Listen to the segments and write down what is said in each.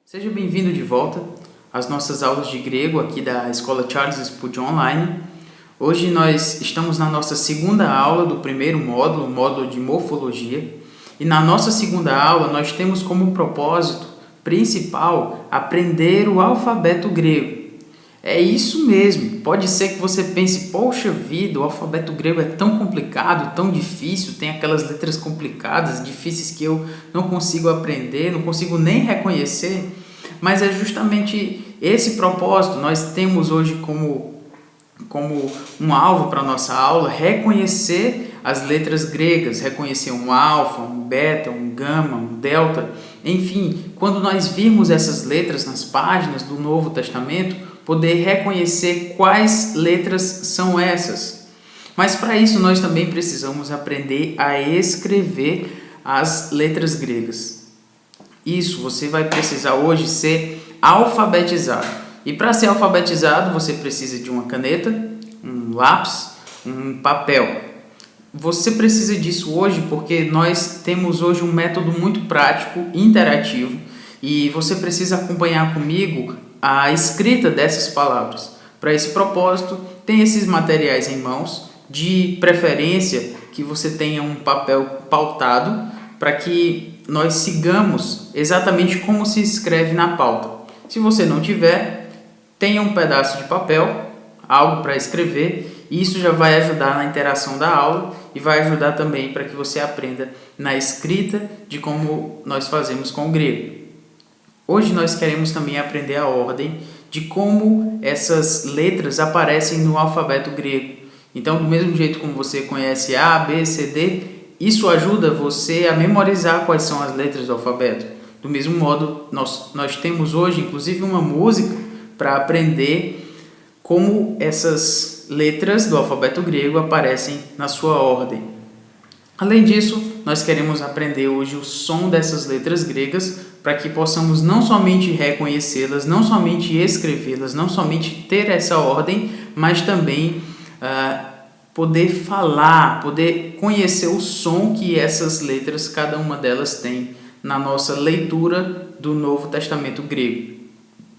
Seja bem-vindo de volta às nossas aulas de grego aqui da Escola Charles Spurgeon Online. Hoje nós estamos na nossa segunda aula do primeiro módulo, o módulo de morfologia. E na nossa segunda aula nós temos como propósito principal aprender o alfabeto grego. É isso mesmo, pode ser que você pense, poxa vida, o alfabeto grego é tão complicado, tão difícil, tem aquelas letras complicadas, difíceis que eu não consigo aprender, não consigo nem reconhecer, mas é justamente esse propósito. Nós temos hoje como um alvo para a nossa aula reconhecer as letras gregas, reconhecer um alfa, um beta, um gama, um delta, enfim, quando nós virmos essas letras nas páginas do Novo Testamento, poder reconhecer quais letras são essas. Mas para isso nós também precisamos aprender a escrever as letras gregas. Isso, você vai precisar hoje ser alfabetizado. E para ser alfabetizado você precisa de uma caneta, um lápis, um papel. Você precisa disso hoje porque nós temos hoje um método muito prático, interativo, e você precisa acompanhar comigo a escrita dessas palavras. Para esse propósito, tem esses materiais em mãos, de preferência que você tenha um papel pautado, para que nós sigamos exatamente como se escreve na pauta. Se você não tiver, tenha um pedaço de papel, algo para escrever, e isso já vai ajudar na interação da aula e vai ajudar também para que você aprenda na escrita de como nós fazemos com o grego. Hoje nós queremos também aprender a ordem de como essas letras aparecem no alfabeto grego. Então, do mesmo jeito como você conhece A, B, C, D, isso ajuda você a memorizar quais são as letras do alfabeto. Do mesmo modo, nós temos hoje, inclusive, uma música para aprender como essas letras do alfabeto grego aparecem na sua ordem. Além disso, nós queremos aprender hoje o som dessas letras gregas para que possamos não somente reconhecê-las, não somente escrevê-las, não somente ter essa ordem, mas também poder falar, poder conhecer o som que essas letras, cada uma delas tem na nossa leitura do Novo Testamento grego.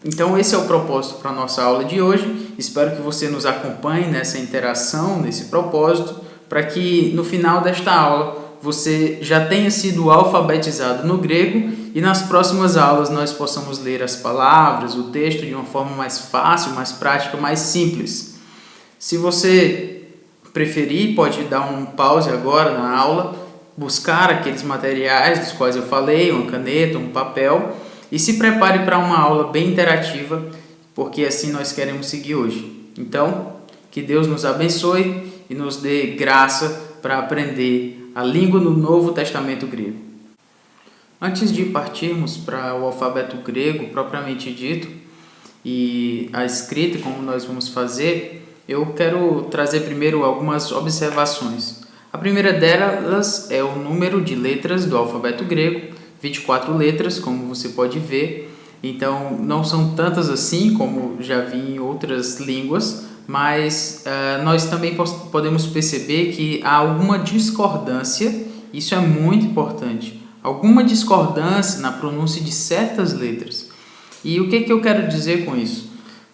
Então esse é o propósito para a nossa aula de hoje. Espero que você nos acompanhe nessa interação, nesse propósito, para que no final desta aula você já tenha sido alfabetizado no grego e nas próximas aulas nós possamos ler as palavras, o texto de uma forma mais fácil, mais prática, mais simples. Se você preferir, pode dar um pause agora na aula, buscar aqueles materiais dos quais eu falei, uma caneta, um papel, e se prepare para uma aula bem interativa, porque assim nós queremos seguir hoje. Então, que Deus nos abençoe e nos dê graça para aprender a língua no Novo Testamento grego. Antes de partirmos para o alfabeto grego propriamente dito e a escrita, como nós vamos fazer, eu quero trazer primeiro algumas observações. A primeira delas é o número de letras do alfabeto grego, 24 letras, como você pode ver. Então, não são tantas assim como já vi em outras línguas, mas nós também podemos perceber que há alguma discordância, isso é muito importante, alguma discordância na pronúncia de certas letras. E o que eu quero dizer com isso?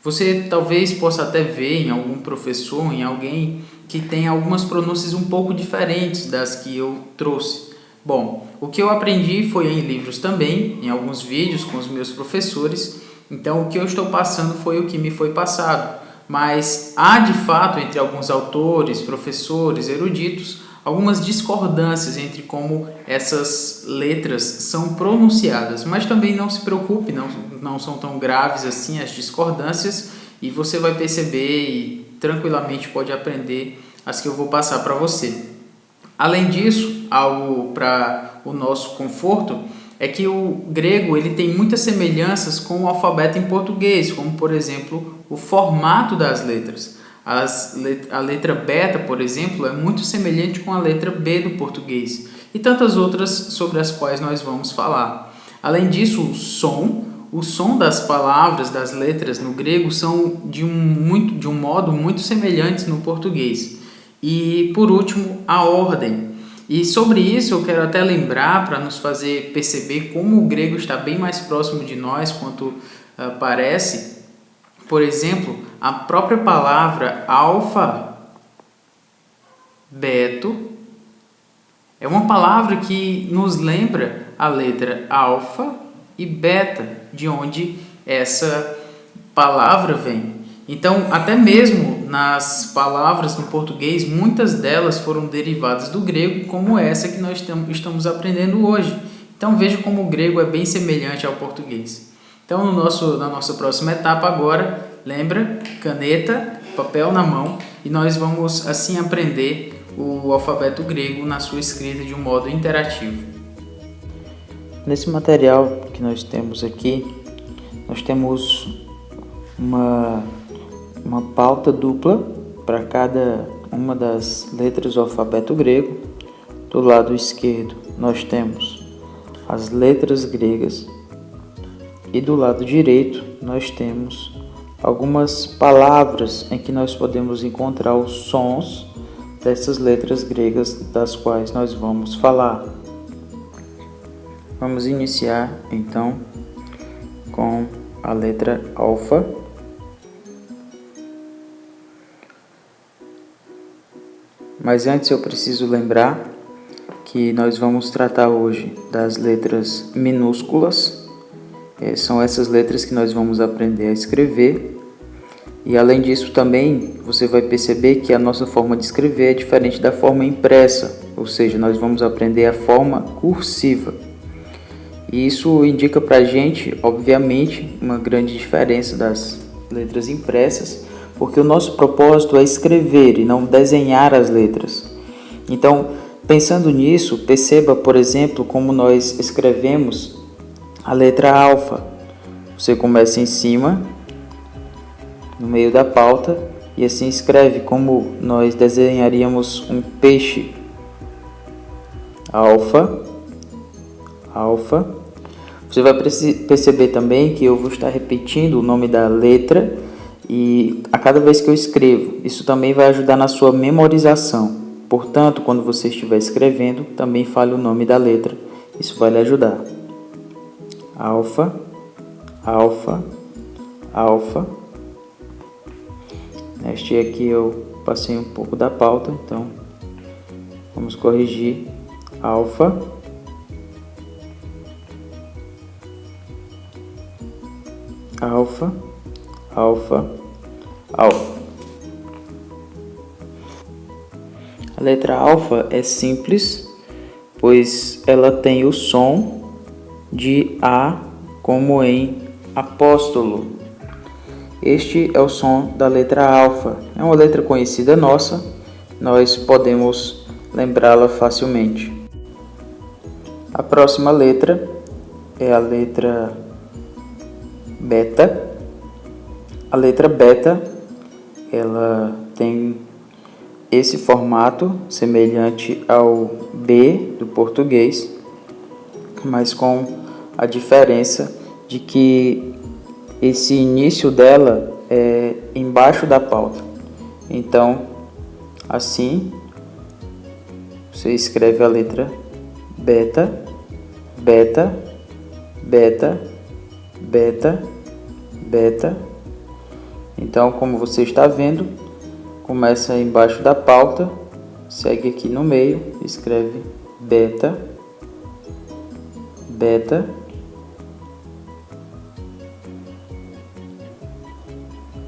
Você talvez possa até ver em algum professor, em alguém que tem algumas pronúncias um pouco diferentes das que eu trouxe. Bom, o que eu aprendi foi em livros também, em alguns vídeos com os meus professores, então o que eu estou passando foi o que me foi passado. Mas há de fato entre alguns autores, professores, eruditos, algumas discordâncias entre como essas letras são pronunciadas. Mas também não se preocupe, não são tão graves assim as discordâncias, e você vai perceber e tranquilamente pode aprender as que eu vou passar para você. Além disso, algo para o nosso conforto é que o grego ele tem muitas semelhanças com o alfabeto em português, como por exemplo o formato das letras. A letra beta, por exemplo, é muito semelhante com a letra B do português e tantas outras sobre as quais nós vamos falar. Além disso, o som das palavras, das letras no grego são de um modo muito semelhantes no português. E por último, a ordem. E sobre isso eu quero até lembrar, para nos fazer perceber como o grego está bem mais próximo de nós quanto parece. Por exemplo, a própria palavra alfabeto é uma palavra que nos lembra a letra alfa e beta, de onde essa palavra vem. Então, até mesmo nas palavras no português, muitas delas foram derivadas do grego, como essa que nós estamos aprendendo hoje. Então, veja como o grego é bem semelhante ao português. Então, na nossa próxima etapa agora, lembra, caneta, papel na mão, e nós vamos assim aprender o alfabeto grego na sua escrita de um modo interativo. Nesse material que nós temos aqui, nós temos uma pauta dupla para cada uma das letras do alfabeto grego. Do lado esquerdo nós temos as letras gregas e do lado direito nós temos algumas palavras em que nós podemos encontrar os sons dessas letras gregas das quais nós vamos falar. Vamos iniciar então com a letra alfa. Mas antes eu preciso lembrar que nós vamos tratar hoje das letras minúsculas. São essas letras que nós vamos aprender a escrever. E além disso também você vai perceber que a nossa forma de escrever é diferente da forma impressa, ou seja, nós vamos aprender a forma cursiva. E isso indica para a gente, obviamente, uma grande diferença das letras impressas, porque o nosso propósito é escrever e não desenhar as letras. Então, pensando nisso, perceba, por exemplo, como nós escrevemos a letra alfa. Você começa em cima, no meio da pauta, e assim escreve como nós desenharíamos um peixe. Alfa, alfa. Você vai perceber também que eu vou estar repetindo o nome da letra e a cada vez que eu escrevo, isso também vai ajudar na sua memorização. Portanto, quando você estiver escrevendo, também fale o nome da letra. Isso vai lhe ajudar. Alfa, alfa, alfa. Este aqui eu passei um pouco da pauta, então vamos corrigir. Alfa, alfa, alfa, alfa. A letra alfa é simples, pois ela tem o som de A como em apóstolo. Este é o som da letra alfa. É uma letra conhecida nossa, nós podemos lembrá-la facilmente. A próxima letra é a letra beta. A letra beta, ela tem esse formato semelhante ao B do português, mas com a diferença de que esse início dela é embaixo da pauta. Então, assim, você escreve a letra beta, beta, beta, beta, beta. Então, como você está vendo, começa embaixo da pauta, segue aqui no meio, escreve beta, beta,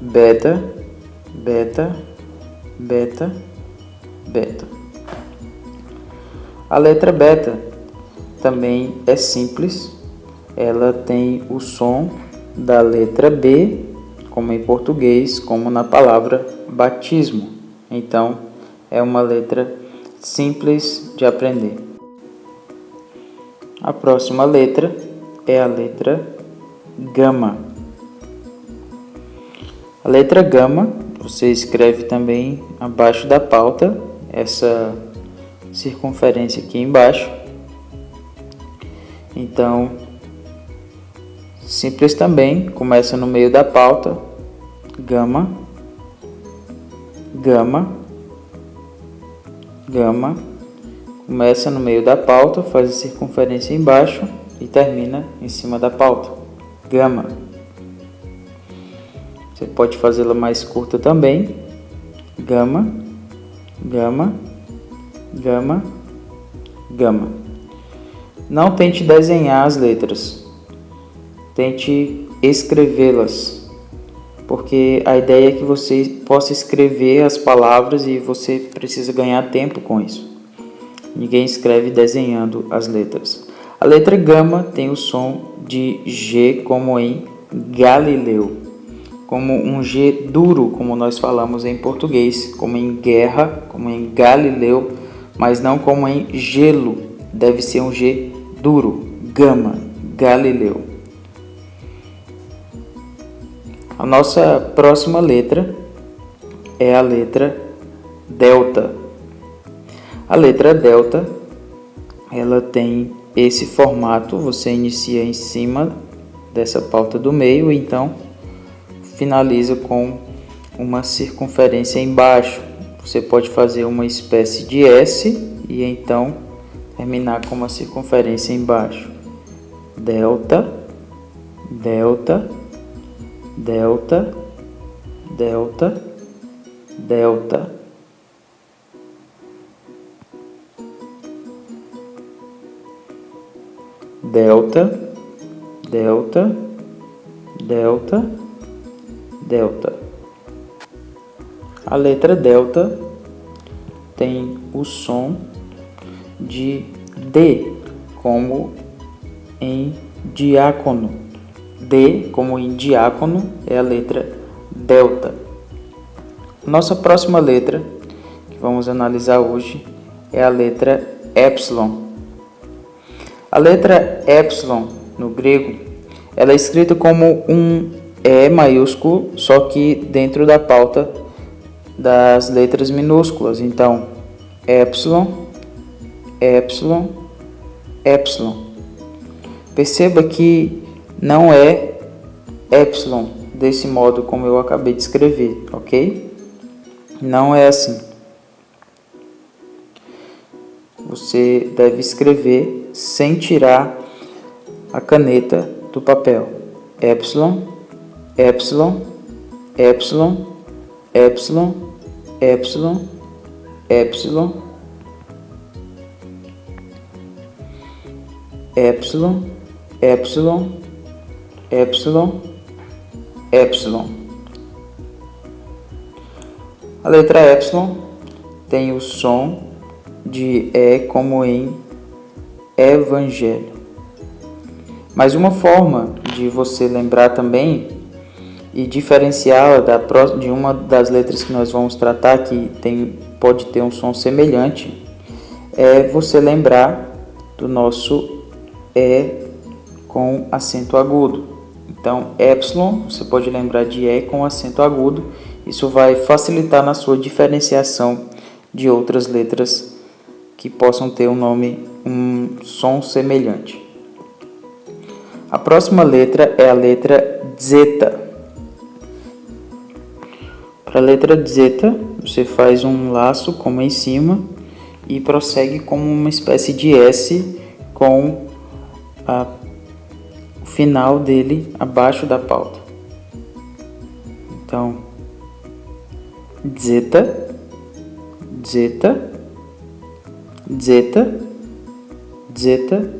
beta, beta, beta, beta. A letra beta também é simples, ela tem o som da letra B, como em português, como na palavra batismo. Então, é uma letra simples de aprender. A próxima letra é a letra gama. A letra gama, você escreve também abaixo da pauta, essa circunferência aqui embaixo. Então, simples também, começa no meio da pauta, gama, gama, gama, Começa no meio da pauta, faz a circunferência embaixo e termina em cima da pauta. Gama. Você pode fazê-la mais curta também. Gama, gama, gama, gama. Não tente desenhar as letras. Tente escrevê-las. Porque a ideia é que você possa escrever as palavras e você precisa ganhar tempo com isso. Ninguém escreve desenhando as letras. A letra gama tem o som de G como em Galileu, como um G duro, como nós falamos em português, como em guerra, como em Galileu, mas não como em gelo. Deve ser um G duro, gama, Galileu. A nossa próxima letra é a letra delta. A letra delta, ela tem esse formato, você inicia em cima dessa pauta do meio, então finaliza com uma circunferência embaixo. Você pode fazer uma espécie de S e então terminar com uma circunferência embaixo. Delta, delta, delta, delta, delta. Delta, delta, delta, delta. A letra delta tem o som de D, como em diácono. D, como em diácono, é a letra delta. Nossa próxima letra que vamos analisar hoje é a letra epsilon. A letra epsilon no grego, ela é escrita como um E maiúsculo, só que dentro da pauta das letras minúsculas. Então, epsilon, epsilon, epsilon. Perceba que não é epsilon desse modo como eu acabei de escrever, ok? Não é assim. Você deve escrever sem tirar a caneta do papel. Epsilon, epsilon, epsilon, epsilon, epsilon, epsilon, epsilon, epsilon, epsilon, epsilon. A letra epsilon tem o som de E como em evangelho. Mas uma forma de você lembrar também e diferenciá-la de uma das letras que nós vamos tratar, que pode ter um som semelhante, é você lembrar do nosso E com acento agudo. Então, epsilon, você pode lembrar de E com acento agudo. Isso vai facilitar na sua diferenciação de outras letras que possam ter um som semelhante. A próxima letra é a letra zeta. Para a letra zeta, você faz um laço como em cima e prossegue como uma espécie de S com o final dele abaixo da pauta. Então, zeta, zeta, zeta, zeta.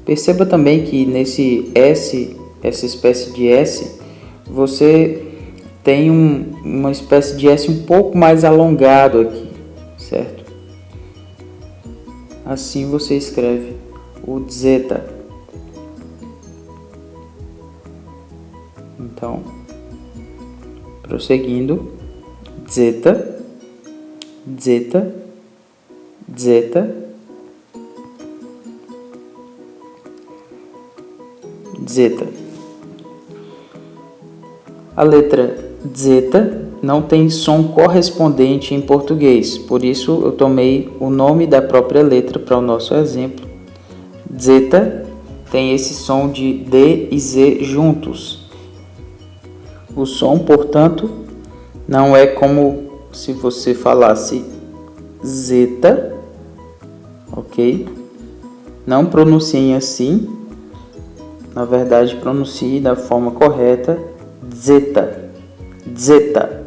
Perceba também que nesse S, essa espécie de S, você tem uma espécie de S um pouco mais alongado aqui, certo? Assim você escreve o zeta. Então, prosseguindo, zeta, zeta, zeta, zeta. A letra zeta não tem som correspondente em português, por isso eu tomei o nome da própria letra para o nosso exemplo. Zeta tem esse som de D e Z juntos. O som, portanto, não é como se você falasse zeta, ok? Não pronunciem assim, na verdade pronuncie da forma correta, zeta, zeta.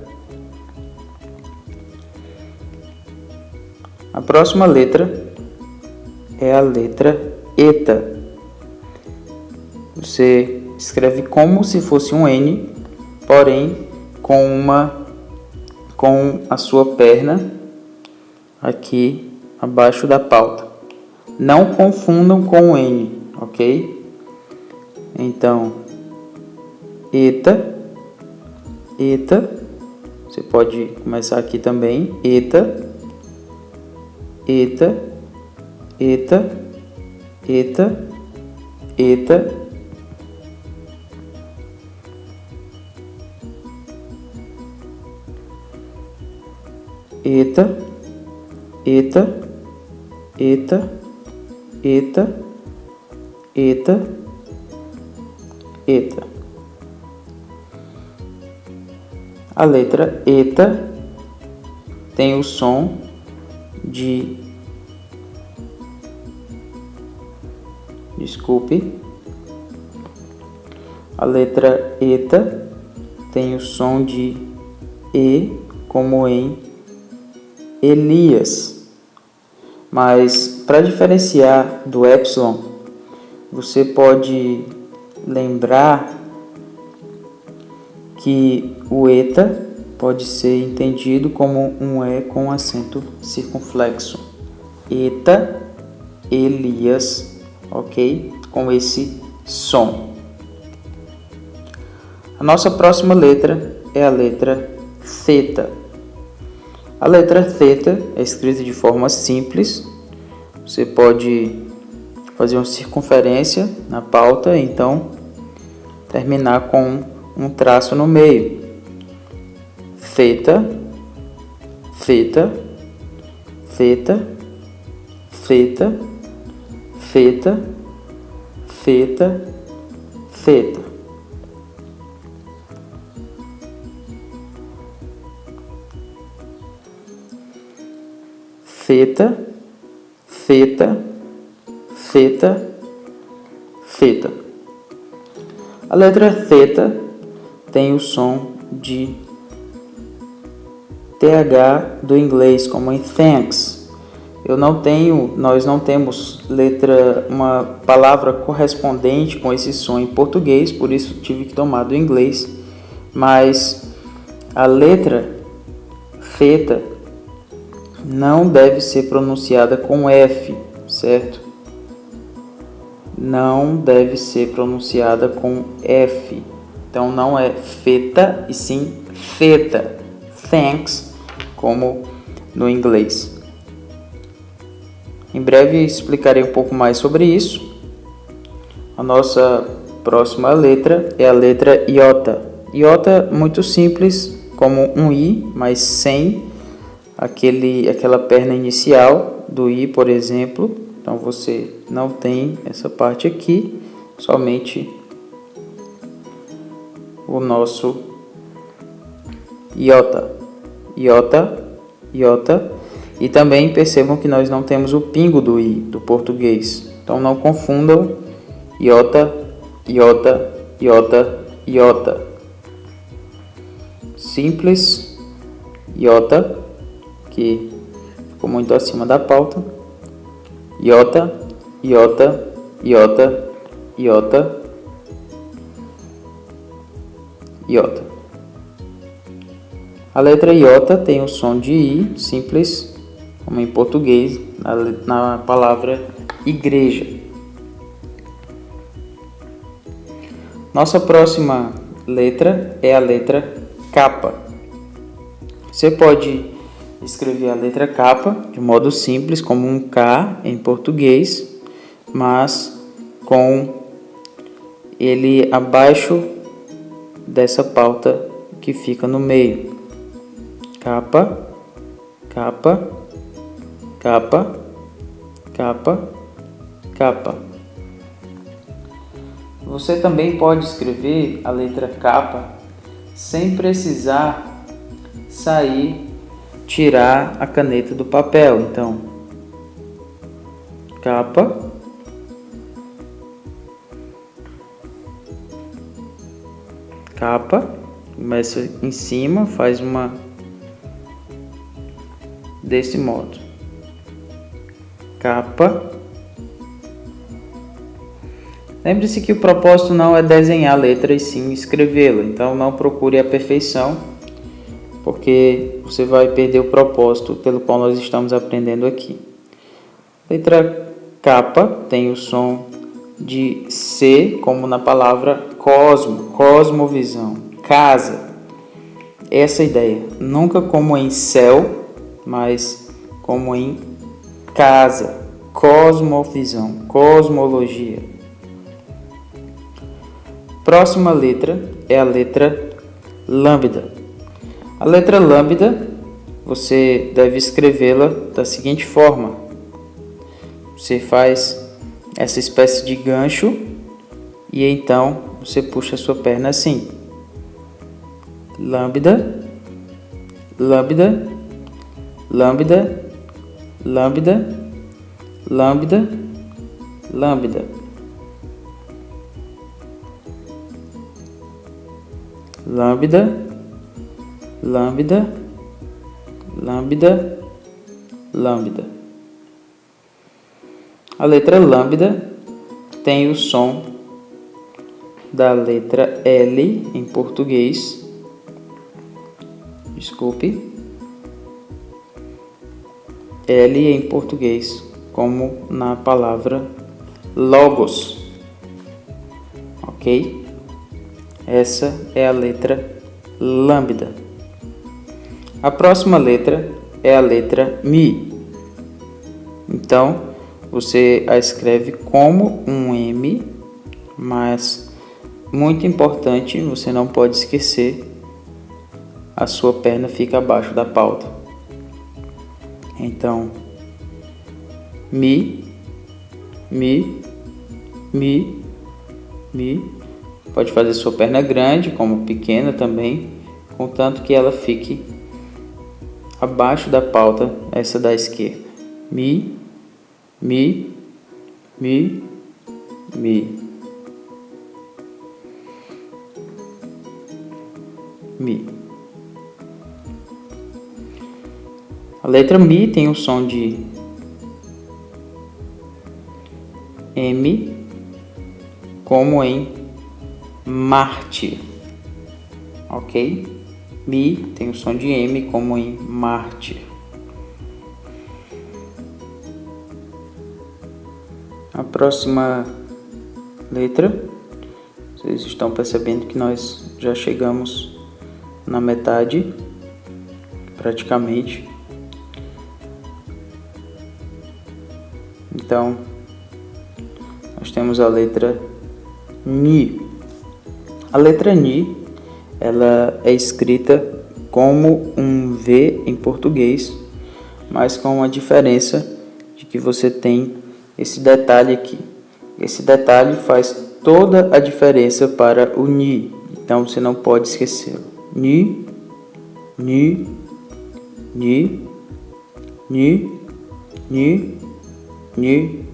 A próxima letra é a letra eta. Você escreve como se fosse um N, porém com a sua perna aqui abaixo da pauta. Não confundam com o N, ok? Então, eta, eta. Você pode começar aqui também. Eta, eta, eta, eta, eta. Eta, eta, eta, eta, eta, eta. A letra eta tem o som de... Desculpe. A letra eta tem o som de E, como em Elias. Mas para diferenciar do epsilon, você pode lembrar que o eta pode ser entendido como um E com acento circunflexo. Eta, Elias, ok? Com esse som. A nossa próxima letra é a letra θ. A letra θ é escrita de forma simples. Você pode fazer uma circunferência na pauta, então terminar com um traço no meio. Θ, θ, θ, θ, θ, θ, θ. Θ, θ, θ, θ. A letra θ tem o som de TH do inglês, como em thanks. Nós não temos uma palavra correspondente com esse som em português, por isso tive que tomar do inglês. Mas a letra θ não deve ser pronunciada com F, certo? Não deve ser pronunciada com F. Então não é feta, e sim feta. Thanks, como no inglês. Em breve explicarei um pouco mais sobre isso. A nossa próxima letra é a letra iota. Iota muito simples, como um I, mas sem aquela perna inicial do I, por exemplo. Então você não tem essa parte aqui, somente o nosso iota, iota, iota. E também percebam que nós não temos o pingo do I do português. Então não confundam iota, iota, iota, iota. Simples, iota, que ficou muito acima da pauta. Iota, iota, iota, iota, iota. A letra iota tem o som de I, simples, como em português, na palavra igreja. Nossa próxima letra é a letra K. Você pode escrever a letra K de modo simples, como um K em português, mas com ele abaixo dessa pauta que fica no meio. Capa, capa, capa, capa, capa. Você também pode escrever a letra K sem precisar tirar a caneta do papel. Então, capa, capa, começa em cima, faz uma desse modo, capa. Lembre-se que o propósito não é desenhar a letra e sim escrevê-la, então não procure a perfeição, porque você vai perder o propósito pelo qual nós estamos aprendendo aqui. Letra capa tem o som de C, como na palavra cosmo, cosmovisão, casa. Essa ideia, nunca como em céu, mas como em casa, cosmovisão, cosmologia. Próxima letra é a letra lambda. A letra lambda, você deve escrevê-la da seguinte forma. Você faz essa espécie de gancho e então você puxa a sua perna assim. Lambda, lambda, lambda, lambda, lambda, lambda. Lambda, lambda, lambda, lambda. A letra lambda tem o som da letra L em português. Desculpe. L em português, como na palavra logos. Ok? Essa é a letra lambda. A próxima letra é a letra Mi. Então, você a escreve como um M, mas muito importante, você não pode esquecer, a sua perna fica abaixo da pauta. Então, Mi, Mi, Mi, Mi. Pode fazer sua perna grande, como pequena também, contanto que ela fique abaixo da pauta, essa da esquerda. Mi, Mi, Mi, Mi, Mi. A letra Mi tem o som de M, como em Marte, ok? Mi tem o som de M como em Marte. A próxima letra, vocês estão percebendo que nós já chegamos na metade, praticamente. Então, nós temos a letra Ni. A letra Ni, ela é escrita como um V em português, mas com a diferença de que você tem esse detalhe aqui. Esse detalhe faz toda a diferença para o Ni, então você não pode esquecê-lo. Ni, Ni, Ni, Ni, Ni, Ni,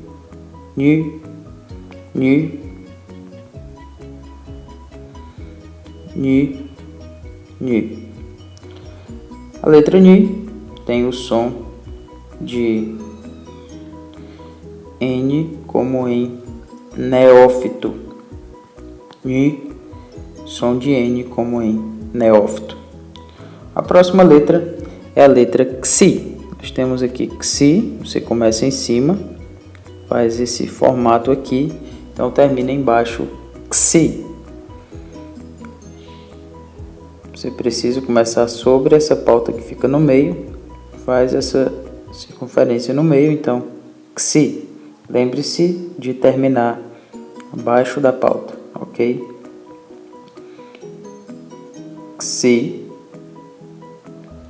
Ni, Ni, Ni, Ni. A letra Ni tem o som de N como em neófito. Ni, som de N como em neófito. A próxima letra é a letra Xi. Nós temos aqui Xi, você começa em cima, faz esse formato aqui, então termina embaixo Xi. Você precisa começar sobre essa pauta que fica no meio, faz essa circunferência no meio, então Xi. Lembre-se de terminar abaixo da pauta, ok? Xi,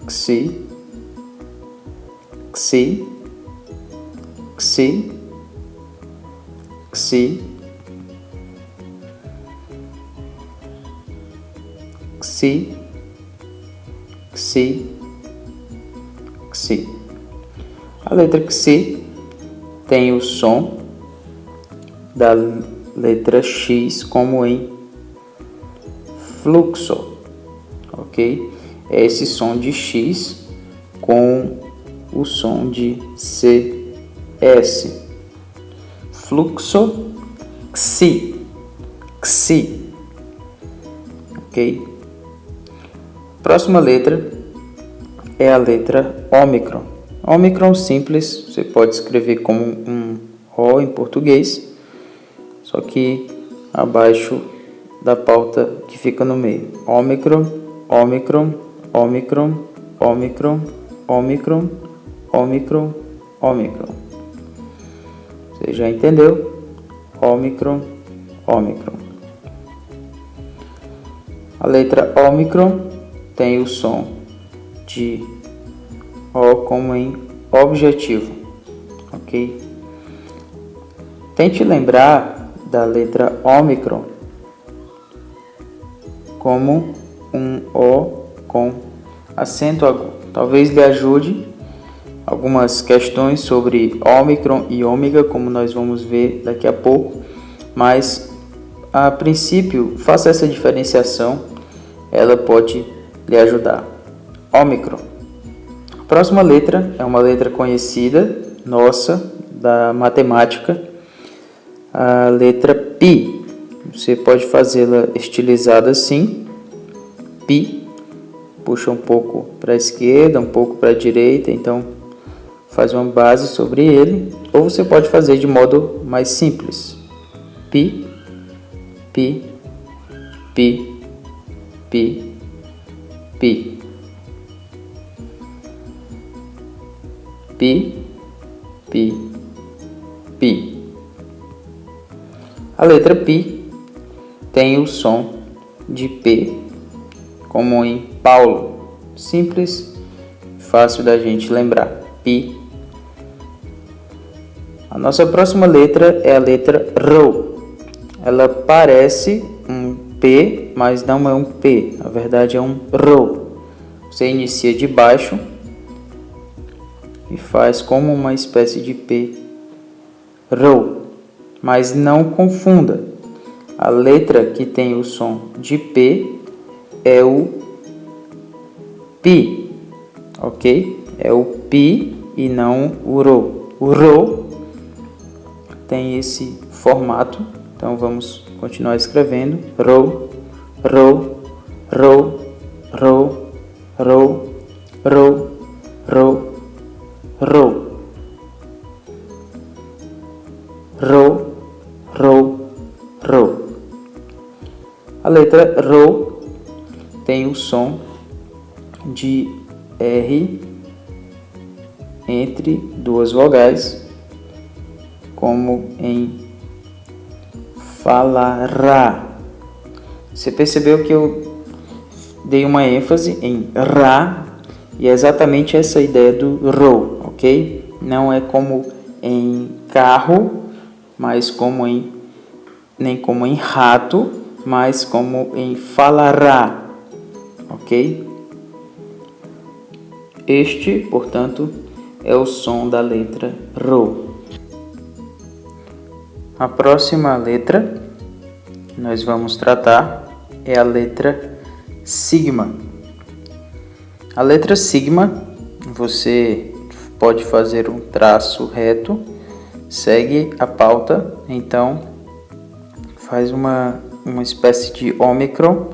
Xi, Xi, Xi, Xi, Xi, Xi, Xi. A letra Xi tem o som da letra X como em fluxo, ok? É esse som de X com o som de CS. Fluxo, xi, xi, ok? Próxima letra é a letra ômicron. Ômicron simples, você pode escrever como um O em português, só que abaixo da pauta que fica no meio. Ômicron, ômicron, ômicron, ômicron, ômicron, ômicron, ômicron. Você já entendeu? Ômicron, ômicron. A letra ômicron tem o som de O como em objetivo, ok? Tente lembrar da letra ômicron como um O com acento agudo. Talvez lhe ajude algumas questões sobre ômicron e ômega, como nós vamos ver daqui a pouco, mas a princípio faça essa diferenciação, ela pode lhe ajudar. Ômicron. A próxima letra é uma letra conhecida nossa da matemática, a letra Pi. Você pode fazê-la estilizada assim, Pi, puxa um pouco para a esquerda, um pouco para a direita, então faz uma base sobre ele, ou você pode fazer de modo mais simples, Pi, Pi, Pi, Pi, Pi, Pi, Pi, Pi. A letra Pi tem o som de P, como em Paulo. Simples, fácil da gente lembrar. Pi. A nossa próxima letra é a letra Rho. Ela parece um P, mas não é um P. Na verdade é um Rho. Você inicia de baixo e faz como uma espécie de P. Rho. Mas não confunda. A letra que tem o som de P é o Pi, ok? É o Pi e não o Rho. O Rho tem esse formato, então vamos continuar escrevendo. Rho, Rho, Rho, Rho, Rho, Rho, Rho, Rho, Rho, Rho, Rho. A letra Rho tem o som de R entre duas vogais, como em falará. Você percebeu que eu dei uma ênfase em Rá, e é exatamente essa ideia do Rho, ok? Não é como em carro, mas como em, nem como em rato, mas como em falará, ok? Este, portanto, é o som da letra Rho. A próxima letra que nós vamos tratar é a letra sigma. A letra sigma, você pode fazer um traço reto, segue a pauta, então faz uma espécie de ômicron,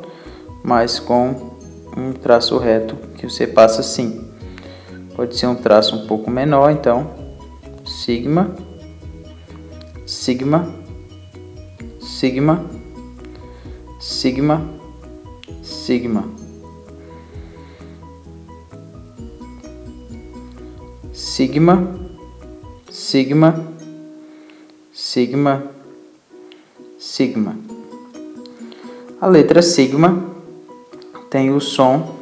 mas com um traço reto que você passa assim. Pode ser um traço um pouco menor, então sigma, sigma, sigma, sigma, sigma, sigma, sigma, sigma, sigma. A letra sigma tem o som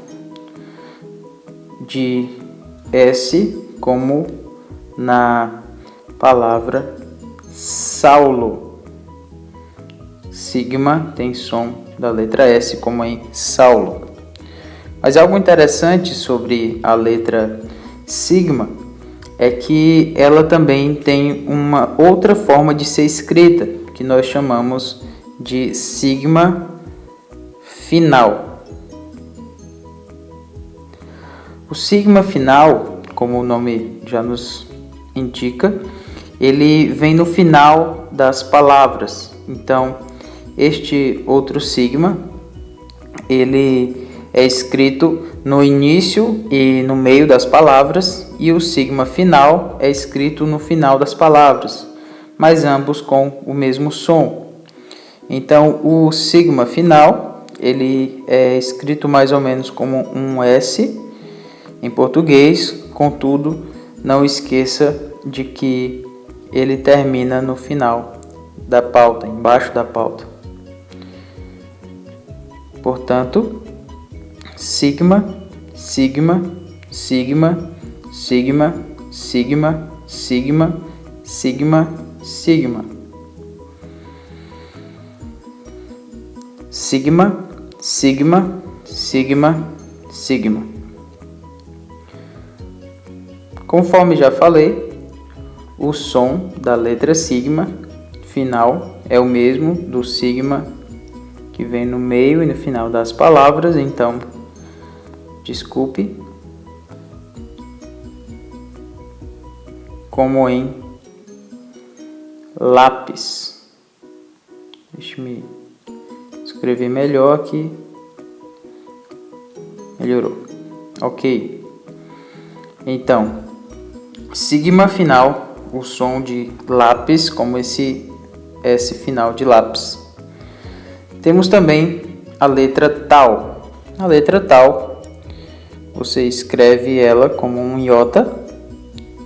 de S, como na palavra Saulo. Sigma tem som da letra S, como em Saulo. Mas algo interessante sobre a letra sigma é que ela também tem uma outra forma de ser escrita, que nós chamamos de sigma final. O sigma final, como o nome já nos indica, ele vem no final das palavras. Então, este outro sigma, ele é escrito no início e no meio das palavras, e o sigma final é escrito no final das palavras, mas ambos com o mesmo som. Então, o sigma final, ele é escrito mais ou menos como um S em português, contudo, não esqueça de que ele termina no final da pauta, embaixo da pauta. Portanto, sigma, sigma, sigma, sigma, sigma, sigma, sigma, sigma. Sigma, sigma, sigma, sigma. Conforme já falei, o som da letra sigma final é o mesmo do sigma que vem no meio e no final das palavras, então, desculpe, como em lápis. Deixa-me escrever melhor aqui. Melhorou. Ok. Então, sigma final, o som de lápis, como esse S final de lápis. Temos também a letra tal. A letra tal, você escreve ela como um iota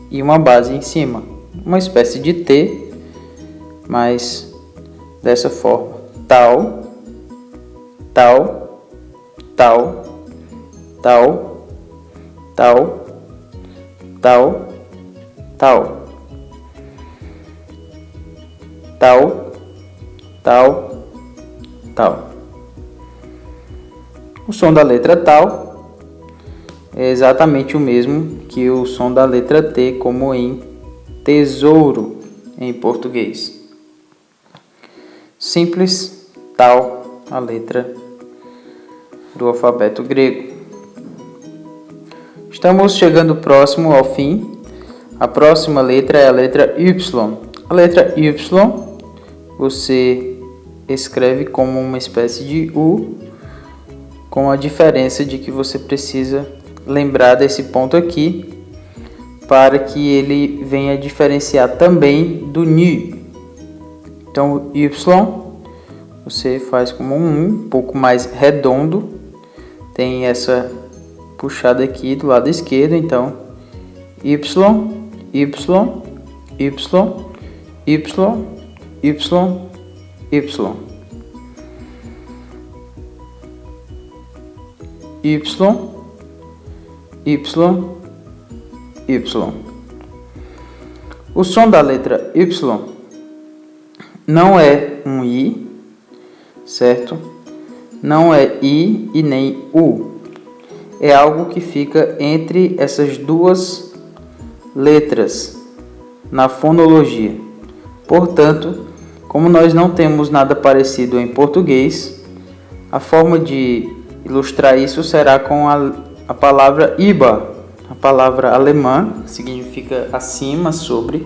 e uma base em cima. Uma espécie de T, mas dessa forma. Tal, tal, tal, tal, tal, tal, tal, tal, tal, tal. O som da letra tal é exatamente o mesmo que o som da letra T, como em tesouro em português. Simples, tal, a letra do alfabeto grego. Estamos chegando próximo ao fim. A próxima letra é a letra Y. A letra Y você escreve como uma espécie de U, com a diferença de que você precisa lembrar desse ponto aqui para que ele venha diferenciar também do N. Então, Y você faz como um pouco mais redondo, tem essa puxada aqui do lado esquerdo, então Y, Y, Y, Y, Y, Y, Y, Y, Y. O som da letra Y não é um I, certo? Não é I e nem U. É algo que fica entre essas duas letras na fonologia. Portanto, como nós não temos nada parecido em português, a forma de ilustrar isso será com a palavra iba, a palavra alemã, que significa acima, sobre,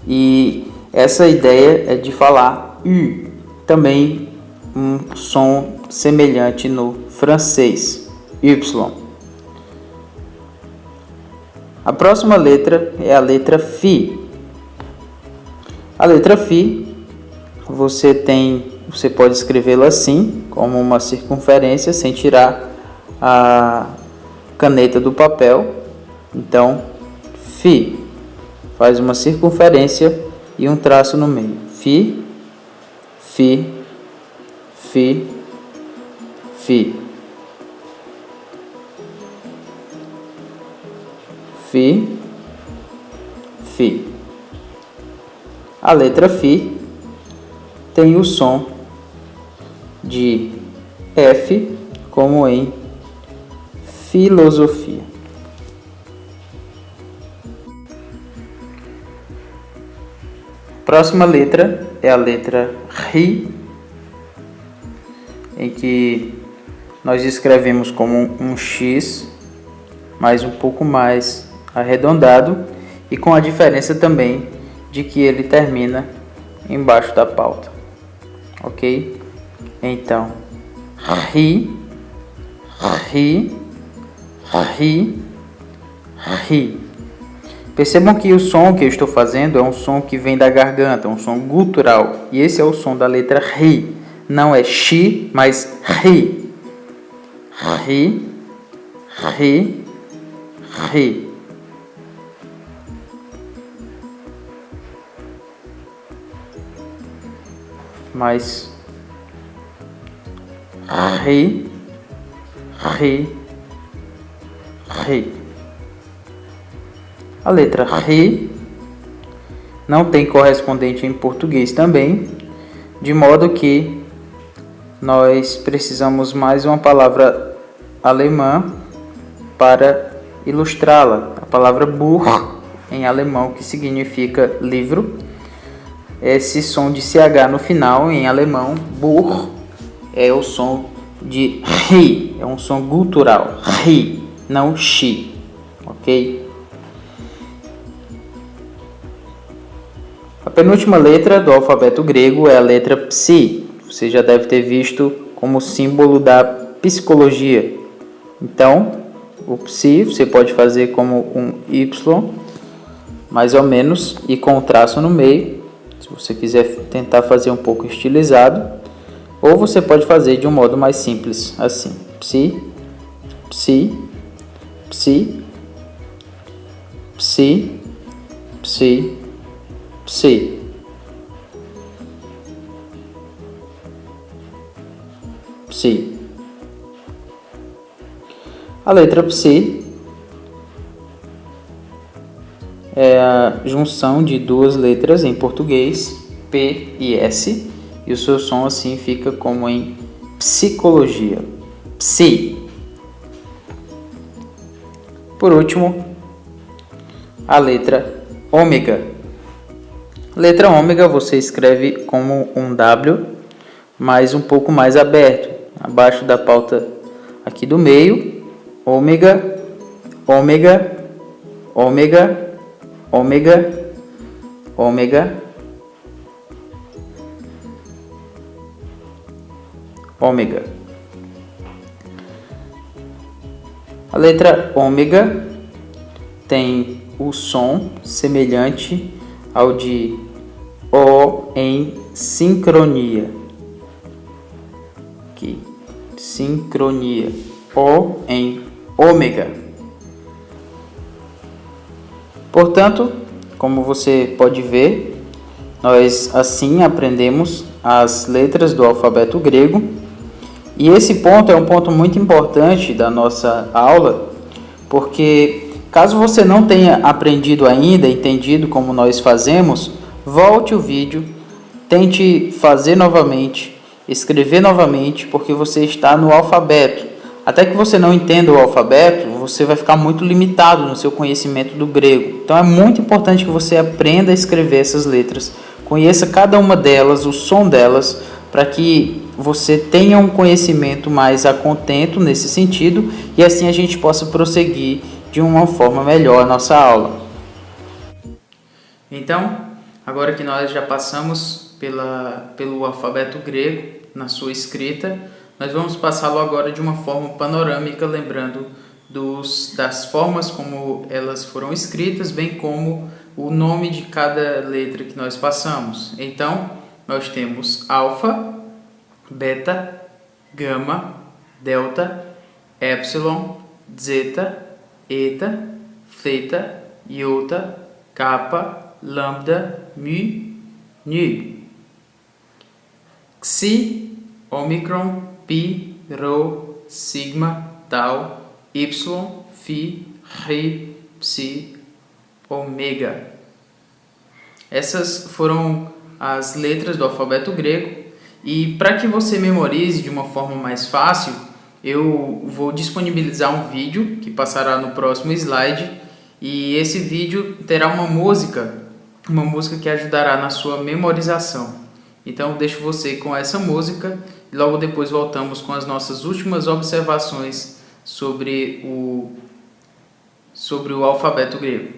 e essa ideia é de falar U, também um som semelhante no francês, Y. A próxima letra é a letra Φ. A letra Φ, você pode escrevê-la assim, como uma circunferência, sem tirar a caneta do papel. Então, Φ faz uma circunferência e um traço no meio. Φ, Φ, Φ, Φ. Φ, Φ. A letra Φ tem o som de F, como em filosofia. Próxima letra é a letra Ri, em que nós escrevemos como um X, mas um pouco mais arredondado, e com a diferença também de que ele termina embaixo da pauta, ok? Então, Ri, Ri, Ri, Ri. Percebam que o som que eu estou fazendo é um som que vem da garganta, um som gutural, e esse é o som da letra Ri. Não é Xi, mas Ri. Ri, Ri, Ri. Mais Ri, Ri, Ri. A letra Ri não tem correspondente em português também, de modo que nós precisamos mais uma palavra alemã para ilustrá-la. A palavra Buch, em alemão, que significa livro. Esse som de CH no final, em alemão, Buch, é o som de Ri, é um som gutural, Ri, não Xi, ok? A penúltima letra do alfabeto grego é a letra Psi. Você já deve ter visto como símbolo da psicologia. Então, o Psi você pode fazer como um Y, mais ou menos, e com um traço no meio, se você quiser tentar fazer um pouco estilizado. Ou você pode fazer de um modo mais simples, assim. Psi, Psi, Psi, Psi, Psi, Psi. Psi. A letra Psi é a junção de duas letras em português, P e S, e o seu som assim fica como em psicologia. Psi. Por último, a letra ômega. Letra ômega você escreve como um W, mas um pouco mais aberto, abaixo da pauta aqui do meio. Ômega, ômega, ômega, ômega, ômega, ômega. A letra ômega tem o som semelhante ao de O em sincronia. Aqui, sincronia. O em ômega. Portanto, como você pode ver, nós assim aprendemos as letras do alfabeto grego. E esse ponto é um ponto muito importante da nossa aula, porque caso você não tenha aprendido ainda, entendido como nós fazemos, volte o vídeo, tente fazer novamente, escrever novamente, porque você está no alfabeto. Até que você não entenda o alfabeto, você vai ficar muito limitado no seu conhecimento do grego. Então é muito importante que você aprenda a escrever essas letras, conheça cada uma delas, o som delas, para que você tenha um conhecimento mais a contento nesse sentido, e assim a gente possa prosseguir de uma forma melhor a nossa aula. Então, agora que nós já passamos pelo alfabeto grego na sua escrita, nós vamos passá-lo agora de uma forma panorâmica, lembrando das formas como elas foram escritas, bem como o nome de cada letra que nós passamos. Então, nós temos alfa, beta, gama, delta, epsilon, zeta, eta, theta, iota, kappa, lambda, mu, nu. Xi, omicron, pi, rho, sigma, tau, y, phi, rhi, psi, ômega. Essas foram as letras do alfabeto grego, e para que você memorize de uma forma mais fácil, eu vou disponibilizar um vídeo que passará no próximo slide, e esse vídeo terá uma música uma música que ajudará na sua memorização. Então deixo você com essa música e logo depois voltamos com as nossas últimas observações sobre o alfabeto grego.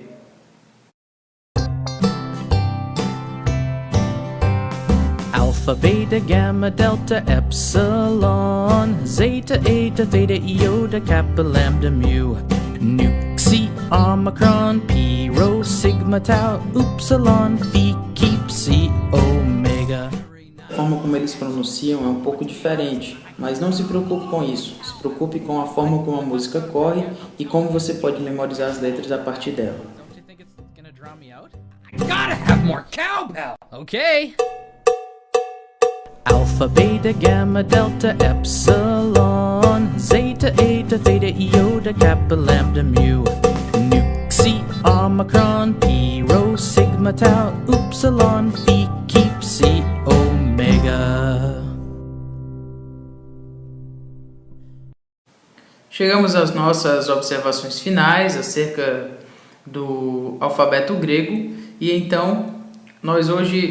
Alpha, beta, gamma, delta, epsilon, zeta, eta, theta, iota, kappa, lambda, mu, nu, xi, omicron, pi, rho, sigma, tau, upsilon, phi, chi, psi, omega. A forma como eles pronunciam é um pouco diferente, mas não se preocupe com isso. Se preocupe com a forma como a música corre e como você pode memorizar as letras a partir dela. Don't you think it's gonna drown me out? I gotta have more cowbell! Okay! Alpha, beta, gamma, delta, epsilon, zeta, eta, theta, iota, kappa, lambda, mu, nu, xi, omicron, pi, rho, sigma, tau, upsilon, phi, chi, psi, omega. Chegamos às nossas observações finais acerca do alfabeto grego e então nós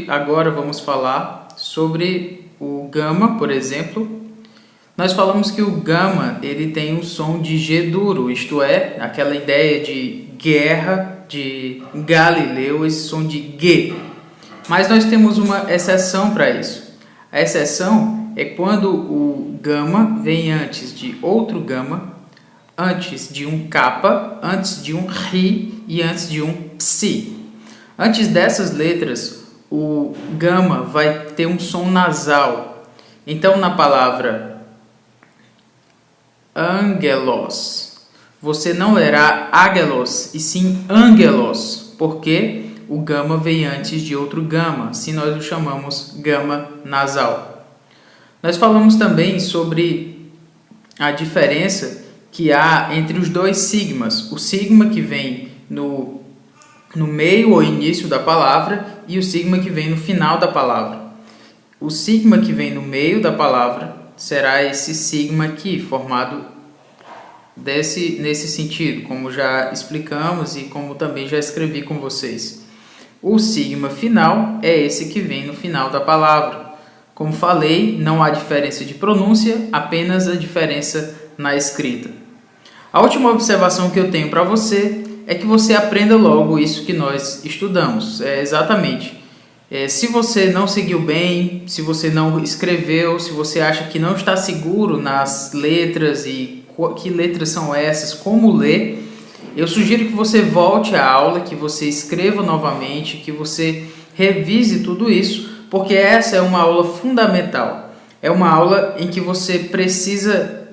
agora vamos falar sobre o gama, por exemplo. Nós falamos que o gama ele tem um som de G duro, isto é, aquela ideia de guerra de Galileu, esse som de G. Mas nós temos uma exceção para isso. A exceção é quando o gama vem antes de outro gama, antes de um kappa, antes de um ri e antes de um psi. Antes dessas letras, o gama vai ter um som nasal. Então, na palavra angelos, você não lerá agelos, e sim angelos, porque o gama vem antes de outro gama, assim nós o chamamos gama nasal. Nós falamos também sobre a diferença que há entre os dois sigmas, o sigma que vem no meio ou início da palavra e o sigma que vem no final da palavra. O sigma que vem no meio da palavra será esse sigma aqui, formado nesse sentido, como já explicamos e como também já escrevi com vocês. O sigma final é esse que vem no final da palavra. Como falei, não há diferença de pronúncia, apenas a diferença na escrita. A última observação que eu tenho para você é que você aprenda logo isso que nós estudamos. Se você não seguiu bem, se você não escreveu, se você acha que não está seguro nas letras e que letras são essas, como ler, eu sugiro que você volte à aula, que você escreva novamente, que você revise tudo isso, porque essa é uma aula fundamental. É uma aula em que você precisa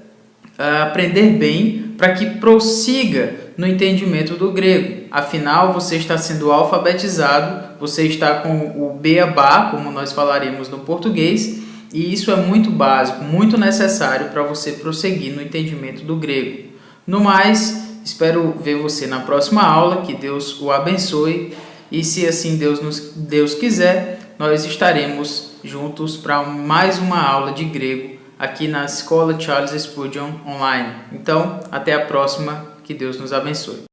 aprender bem para que prossiga no entendimento do grego. Afinal, você está sendo alfabetizado, você está com o beabá, como nós falaremos no português, e isso é muito básico, muito necessário para você prosseguir no entendimento do grego. No mais, espero ver você na próxima aula, que Deus o abençoe, e se assim Deus quiser, nós estaremos juntos para mais uma aula de grego aqui na Escola Charles Spurgeon Online. Então, até a próxima, que Deus nos abençoe.